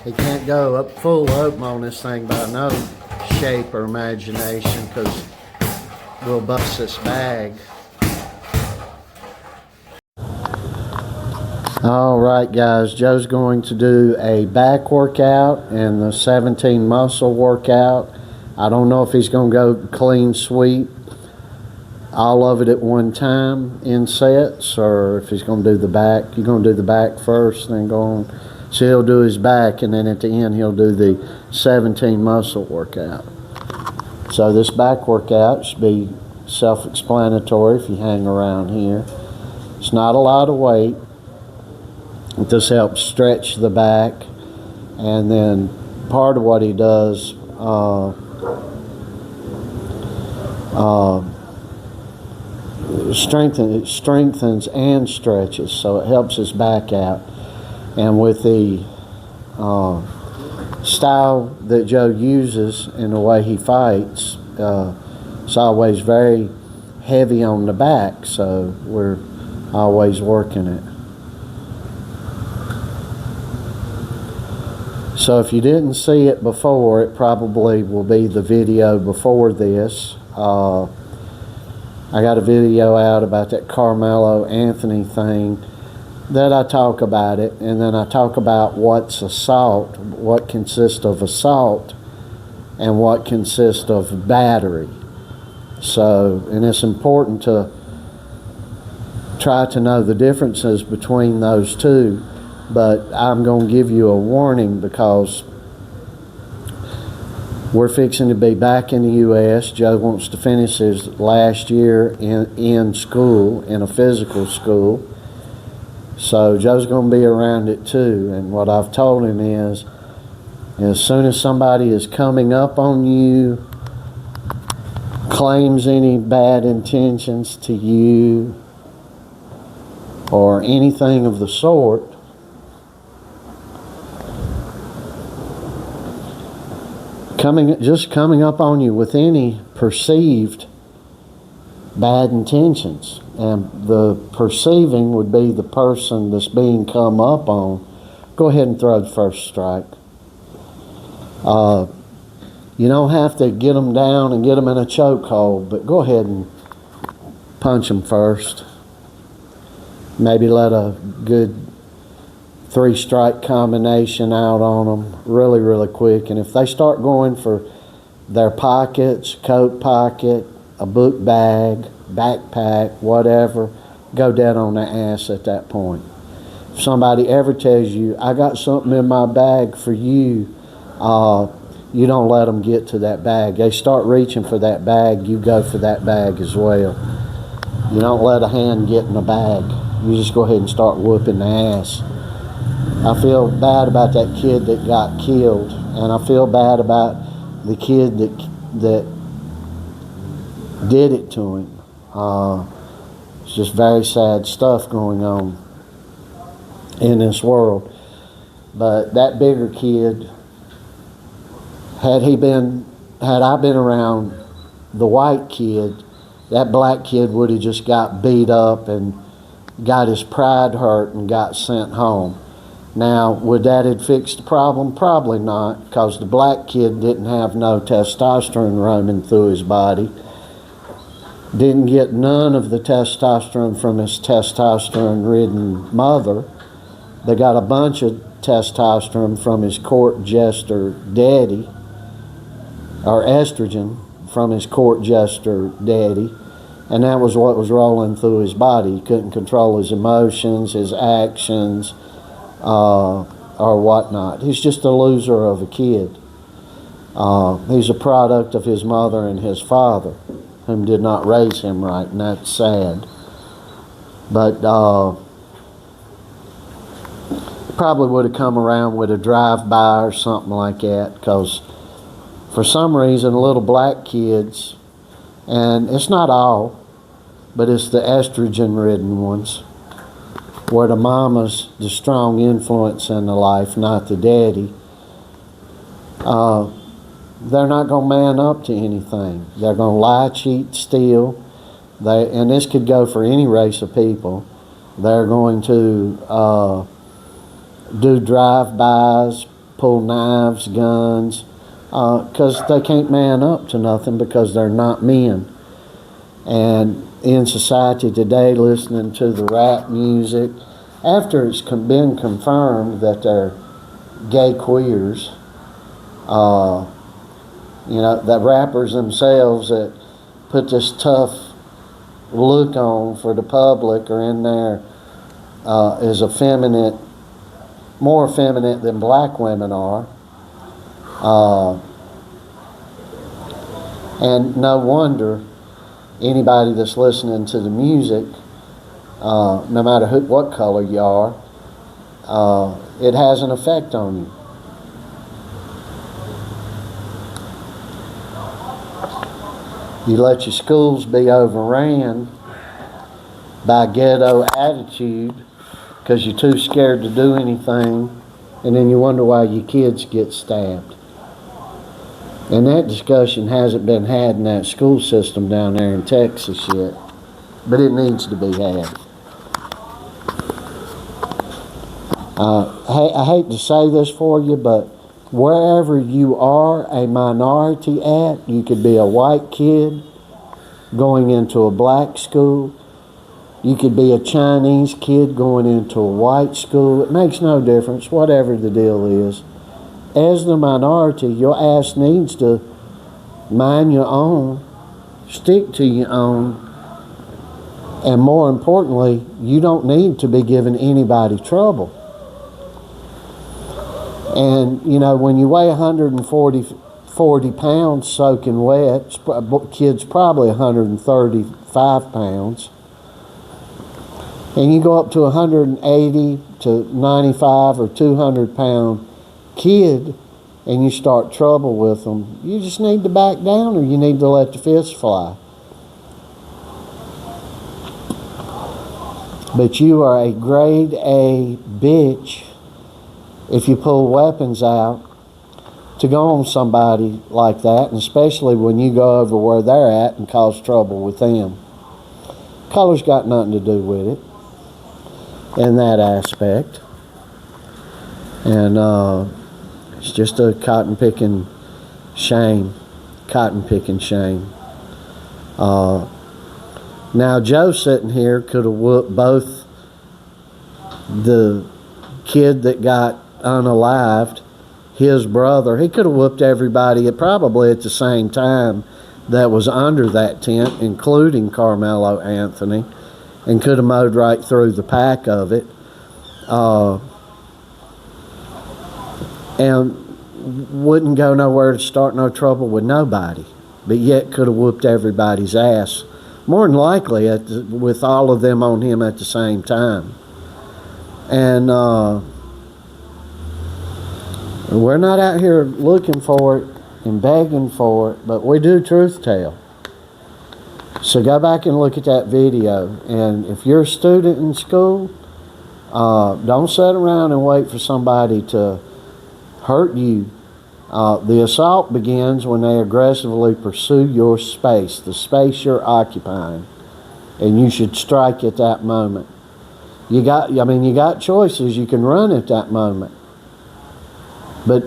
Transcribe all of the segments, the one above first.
He can't go up full open on this thing by no shape or imagination because we'll bust this bag. All right, guys, Joe's going to do a back workout and the 17 muscle workout. I don't know if he's going to go clean sweep all of it at one time in sets, or if he's going to do the back. You're going to do the back first, then go on. So he'll do his back, and then at the end he'll do the 17 muscle workout. So this back workout should be self-explanatory if you hang around here. It's not a lot of weight. It just helps stretch the back, and then part of what he does strengthens and stretches, so it helps his back out. And with the style that Joe uses and the way he fights, it's always very heavy on the back, so we're always working it. So if you didn't see it before, it probably will be the video before this. I got a video out about that Karmelo Anthony thing that I talk about it, and then I talk about what's assault, what consists of assault, and what consists of battery. So, and it's important to try to know the differences between those two, but I'm going to give you a warning because we're fixing to be back in the U.S. Joe wants to finish his last year in school, in a physical school. So Joe's going to be around it too. And what I've told him is, as soon as somebody is coming up on you, claims any bad intentions to you, or anything of the sort, just coming up on you with any perceived bad intentions, and the perceiving would be the person that's being come up on, go ahead and throw the first strike. You don't have to get them down and get them in a chokehold, but go ahead and punch them first. Maybe let a good 3-strike combination out on them really, really quick. And if they start going for their pockets, coat pocket, a book bag, backpack, whatever, go dead on their ass at that point. If somebody ever tells you, I got something in my bag for you, you don't let them get to that bag. They start reaching for that bag, you go for that bag as well. You don't let a hand get in the bag. You just go ahead and start whooping the ass. I feel bad about that kid that got killed, and I feel bad about the kid that did it to him. It's just very sad stuff going on in this world. But that bigger kid, had I been around the white kid, that black kid would have just got beat up and got his pride hurt and got sent home. Now, would that have fixed the problem? Probably not, because the black kid didn't have no testosterone running through his body. Didn't get none of the testosterone from his testosterone-ridden mother. They got a bunch of testosterone from his court jester daddy, or estrogen from his court jester daddy, and that was what was rolling through his body. He couldn't control his emotions, his actions, or whatnot. He's just a loser of a kid. He's a product of his mother and his father, whom did not raise him right, and that's sad. But probably would have come around with a drive-by or something like that, because for some reason little black kids, and it's not all, but it's the estrogen-ridden ones, where the mama's the strong influence in the life, not the daddy, they're not going to man up to anything. They're going to lie, cheat, steal. And this could go for any race of people. They're going to do drive-bys, pull knives, guns, because they can't man up to nothing because they're not men. And in society today, listening to the rap music, after it's been confirmed that they're gay queers, the rappers themselves that put this tough look on for the public are in there as effeminate, more effeminate than black women are. And no wonder anybody that's listening to the music, no matter what color you are, it has an effect on you. You let your schools be overran by ghetto attitude because you're too scared to do anything, and then you wonder why your kids get stabbed. And that discussion hasn't been had in that school system down there in Texas yet, but it needs to be had. I hate to say this for you, but wherever you are a minority at, you could be a white kid going into a black school, you could be a Chinese kid going into a white school. It makes no difference, whatever the deal is. As the minority, your ass needs to mind your own, stick to your own, and more importantly, you don't need to be giving anybody trouble. And, when you weigh 140 pounds soaking wet, kid's probably 135 pounds, and you go up to 180 to 95 or 200 pound kid and you start trouble with them, you just need to back down or you need to let the fists fly. But you are a grade A bitch if you pull weapons out to go on somebody like that, and especially when you go over where they're at and cause trouble with them. Color's got nothing to do with it in that aspect. And it's just a cotton-picking shame. Now, Joe sitting here could have whooped both the kid that got unalived, his brother. He could have whooped everybody probably at the same time that was under that tent, including Karmelo Anthony, and could have mowed right through the pack of it. And wouldn't go nowhere to start no trouble with nobody, but yet could have whooped everybody's ass, more than likely with all of them on him at the same time. And we're not out here looking for it and begging for it, but we do truth tell. So go back and look at that video, and if you're a student in school, don't sit around and wait for somebody to hurt you. The assault begins when they aggressively pursue your space, the space you're occupying, and you should strike at that moment. You got choices. You can run at that moment, but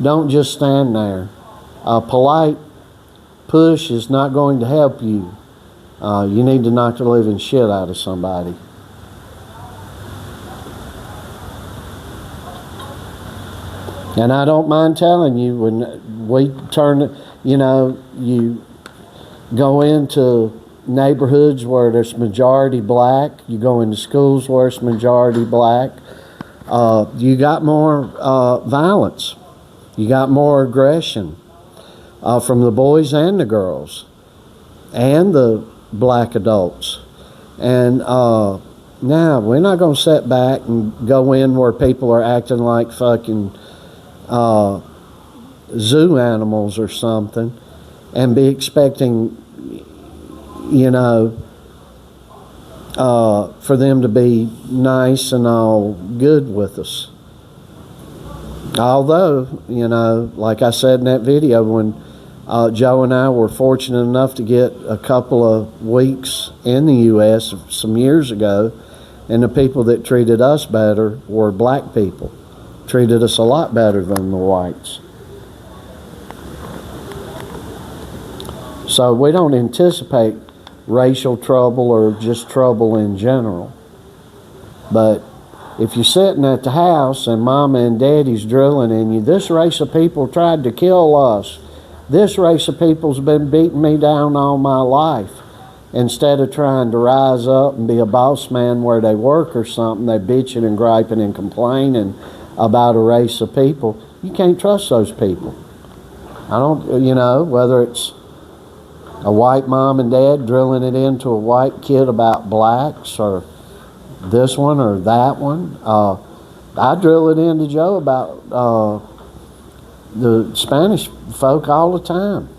don't just stand there. A polite push is not going to help you. You need to knock the living shit out of somebody. And I don't mind telling you, when we turn, you go into neighborhoods where there's majority black, you go into schools where it's majority black, you got more violence. You got more aggression from the boys and the girls and the black adults. And now we're not going to sit back and go in where people are acting like fucking zoo animals or something and be expecting, for them to be nice and all good with us. Although, like I said in that video, when Joe and I were fortunate enough to get a couple of weeks in the U.S. some years ago, and the people that treated us better were black people. treated us a lot better than the whites. So we don't anticipate racial trouble or just trouble in general. But if you're sitting at the house and mama and daddy's drilling in you, this race of people tried to kill us. This race of people's been beating me down all my life. Instead of trying to rise up and be a boss man where they work or something, they bitching and griping and complaining about a race of people. You can't trust those people. I don't, whether it's a white mom and dad drilling it into a white kid about blacks, or this one or that one. I drill it into Joe about the Spanish folk all the time.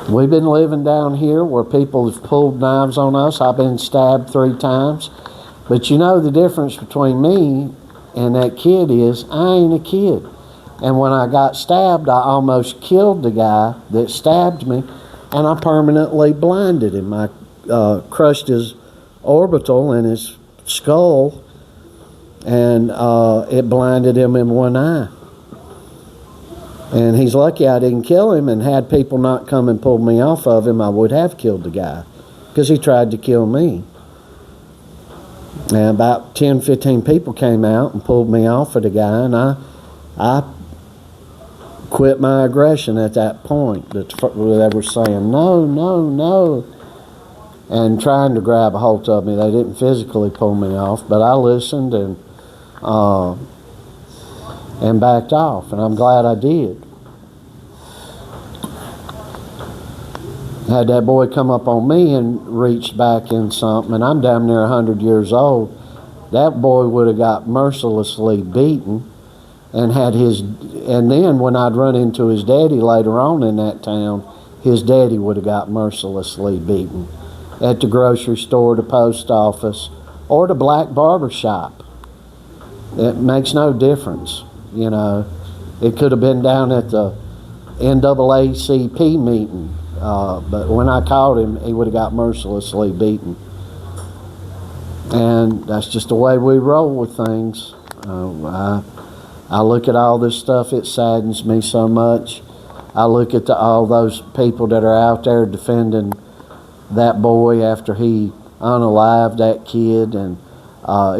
We've been living down here where people have pulled knives on us. I've been stabbed 3 times. But the difference between me and that kid is I ain't a kid. And when I got stabbed, I almost killed the guy that stabbed me, and I permanently blinded him. I crushed his orbital in his skull, and it blinded him in one eye. And he's lucky I didn't kill him, and had people not come and pulled me off of him, I would have killed the guy, because he tried to kill me. And about 10, 15 people came out and pulled me off of the guy, and I quit my aggression at that point. That they were saying, no, no, no, and trying to grab a hold of me. They didn't physically pull me off, but I listened and backed off, and I'm glad I did. Had that boy come up on me and reached back in something, and I'm damn near 100 years old, that boy would have got mercilessly beaten, and then when I'd run into his daddy later on in that town, his daddy would have got mercilessly beaten at the grocery store, the post office, or the black barber shop. It makes no difference. It could have been down at the NAACP meeting, but when I caught him, he would have got mercilessly beaten. And that's just the way we roll with things. I look at all this stuff, it saddens me so much. I look at all those people that are out there defending that boy after he unalived that kid, and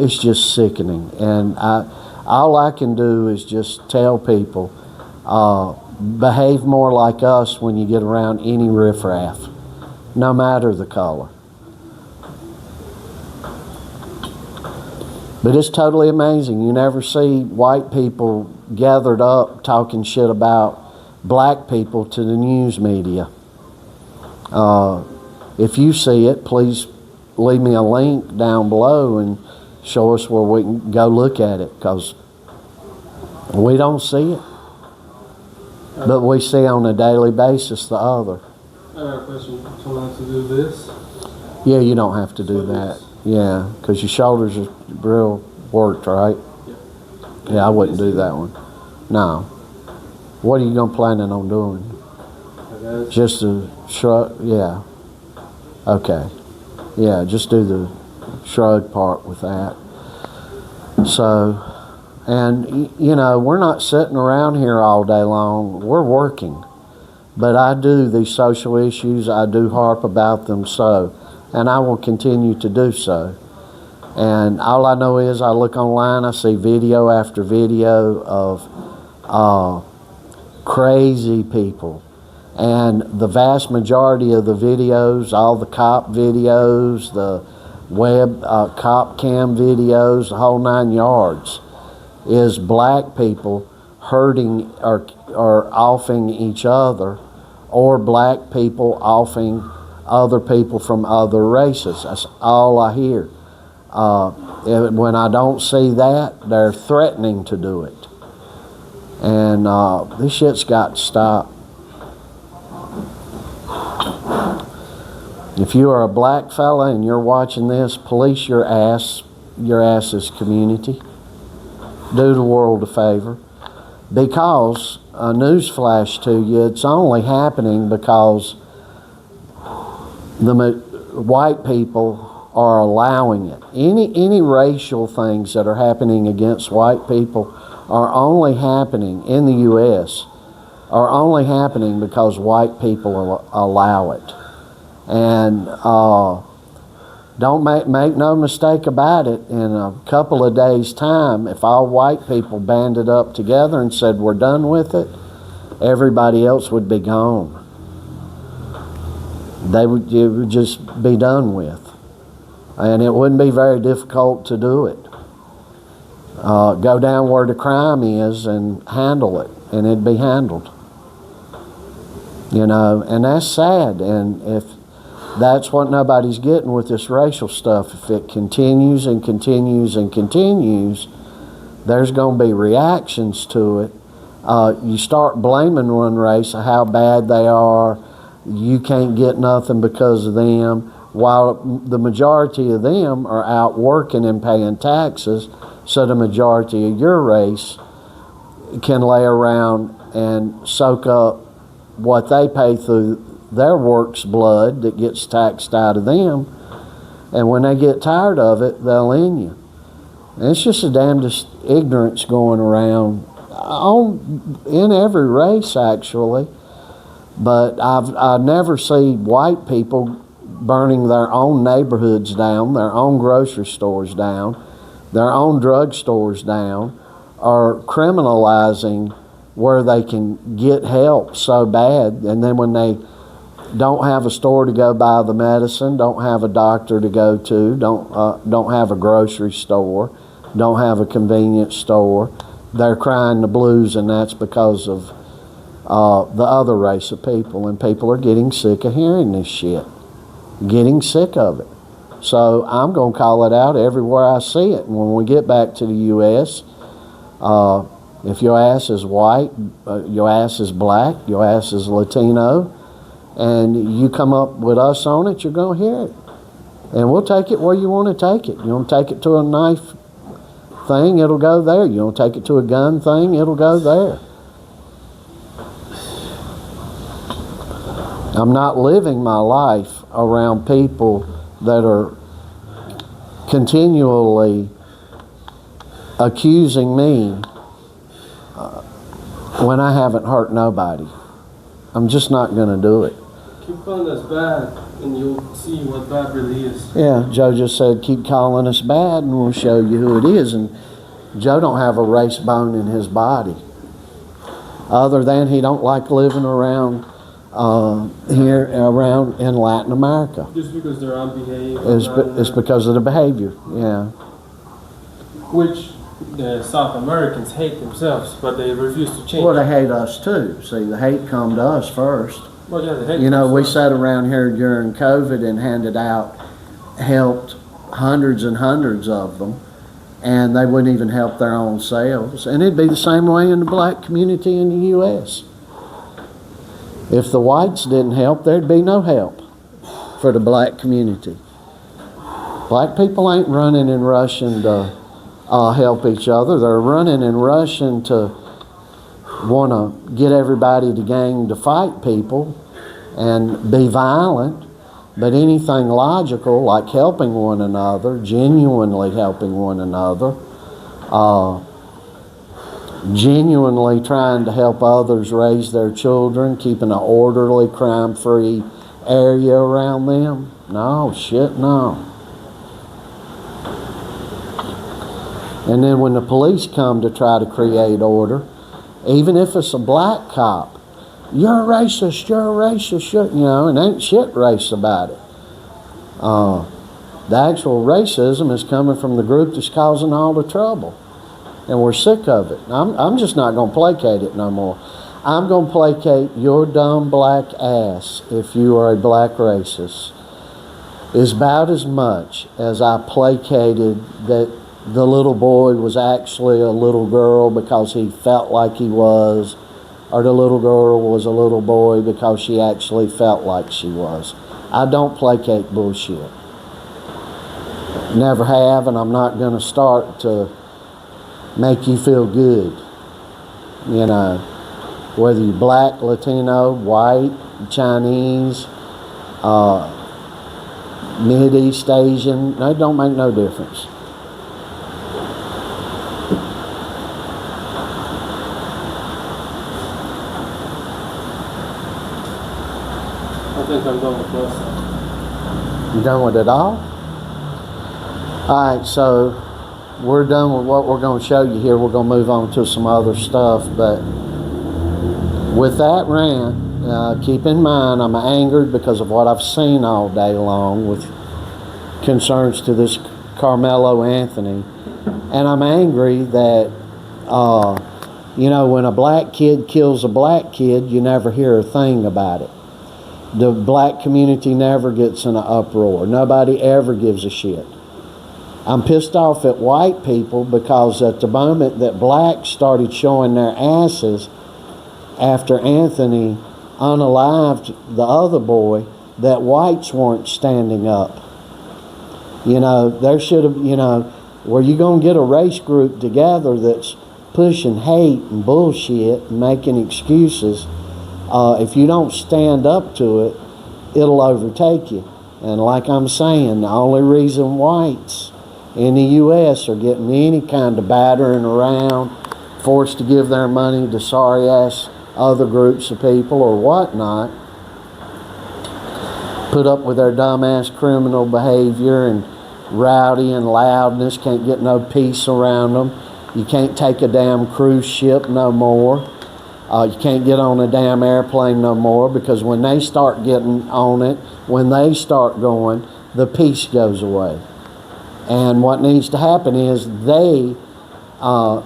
it's just sickening. And all I can do is just tell people, behave more like us when you get around any riffraff, no matter the color. But it's totally amazing. You never see white people gathered up talking shit about black people to the news media. If you see it, please leave me a link down below and show us where we can go look at it, because we don't see it. But we see on a daily basis the other. I got a question. Do I have to do this? Yeah, you don't have to do that. Yeah, because your shoulders are real worked, right? Yeah, I wouldn't do that one. No. What are you planning on doing? Just a shrug? Yeah. Okay. Yeah, just do the shrug part with that. So, and we're not sitting around here all day long. We're working. But I do these social issues, I do harp about them so. And I will continue to do so. And all I know is I look online, I see video after video of crazy people. And the vast majority of the videos, all the cop videos, the web cop cam videos, the whole 9 yards, is black people hurting or offing each other, or black people offing other people from other races. That's all I hear. When I don't see that, they're threatening to do it. And this shit's got to stop. If you are a black fella and you're watching this, police your ass's community. Do the world a favor. Because, a newsflash to you, it's only happening because the white people are allowing it. Any racial things that are happening against white people are only happening in the U.S., are only happening because white people allow it. And don't make no mistake about it, in a couple of days' time, if all white people banded up together and said we're done with it, everybody else would be gone. It would just be done with. And it wouldn't be very difficult to do it. Go down where the crime is and handle it, and it'd be handled. You know, and that's sad. And if that's what nobody's getting with this racial stuff, if it continues and continues and continues, there's going to be reactions to it. You start blaming one race of how bad they are. You can't get nothing because of them, while the majority of them are out working and paying taxes, so the majority of your race can lay around and soak up what they pay through their work's blood that gets taxed out of them, and when they get tired of it, they'll end you. And it's just the damnedest ignorance going around in every race, actually. But I never see white people burning their own neighborhoods down, their own grocery stores down, their own drug stores down, or criminalizing where they can get help so bad, and then when they don't have a store to go buy the medicine, don't have a doctor to go to, don't have a grocery store, don't have a convenience store, they're crying the blues, and that's because of the other race of people, and people are getting sick of hearing this shit, getting sick of it. So I'm going to call it out everywhere I see it. And when we get back to the U.S., if your ass is white, your ass is black, your ass is Latino, and you come up with us on it, you're going to hear it. And we'll take it where you want to take it. You want to take it to a knife thing, it'll go there. You want to take it to a gun thing, it'll go there. I'm not living my life around people that are continually accusing me when I haven't hurt nobody. I'm just not going to do it. Keep calling us bad, and you'll see what bad really is. Yeah, Joe just said, keep calling us bad, and we'll show you who it is. And Joe don't have a race bone in his body, other than he don't like living around here around in Latin America. Just because they're unbehaved. It's because of the behavior, yeah. Which the South Americans hate themselves, but they refuse to change. Well, they hate us too. See, the hate come to us first. Well, yeah, they hate You know, we themselves. sat around here during COVID and handed out, helped hundreds and hundreds of them, and they wouldn't even help their own selves. And it'd be the same way in the black community in the U.S. If the whites didn't help, there'd be no help for the black community. Black people ain't running and rushing to help each other. They're running and rushing to want to get everybody to gang to fight people and be violent. But anything logical, like helping one another, genuinely helping one another, genuinely trying to help others raise their children, keeping an orderly, crime-free area around them. No, shit, no. And then when the police come to try to create order, even if it's a black cop, you're a racist, you know, and ain't shit race about it. The actual racism is coming from the group that's causing all the trouble. And we're sick of it. I'm just not going to placate it no more. I'm going to placate your dumb black ass if you are a black racist. Is about as much as I placated that the little boy was actually a little girl because he felt like he was, or the little girl was a little boy because she actually felt like she was. I don't placate bullshit. Never have, and I'm not going to start to make you feel good. You know, whether you're black, Latino, white, Chinese, Mid-East Asian, it don't make no difference. I think I'm done with myself. You done with it all? Alright, so we're done with what we're going to show you here. We're going to move on to some other stuff, but with that rant, keep in mind I'm angered because of what I've seen all day long with concerns to this Karmelo Anthony, and I'm angry that when a black kid kills a black kid, you never hear a thing about it. The black community never gets in an uproar. Nobody ever gives a shit. I'm pissed off at white people because at the moment that blacks started showing their asses after Anthony unalived the other boy, that whites weren't standing up. There should have, where you going to get a race group together that's pushing hate and bullshit and making excuses. If you don't stand up to it, it'll overtake you. And like I'm saying, the only reason whites in the U.S. are getting any kind of battering around, forced to give their money to sorry-ass other groups of people or whatnot, put up with their dumbass criminal behavior and rowdy and loudness, can't get no peace around them. You can't take a damn cruise ship no more. You can't get on a damn airplane no more, because when they start getting on it, when they start going, the peace goes away. And what needs to happen is they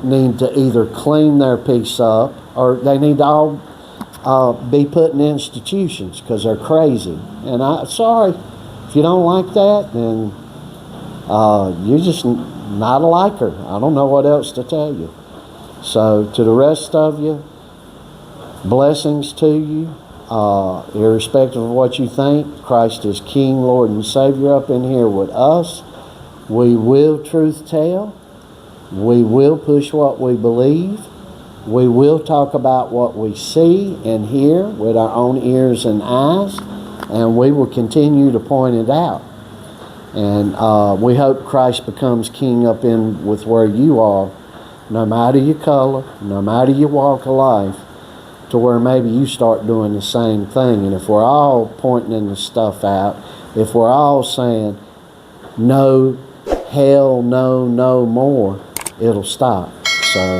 need to either clean their peace up, or they need to all be put in institutions because they're crazy. And sorry, if you don't like that, then you're just not a liker. I don't know what else to tell you. So to the rest of you, blessings to you, irrespective of what you think. Christ is King, Lord, and Savior up in here with us. We will truth tell. We will push what we believe. We will talk about what we see and hear with our own ears and eyes, and we will continue to point it out. And we hope Christ becomes King up in with where you are, no matter your color, no matter your walk of life, to where maybe you start doing the same thing. And if we're all pointing the stuff out, if we're all saying, no, hell no, no more, it'll stop. So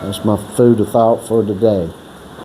that's my food of thought for today.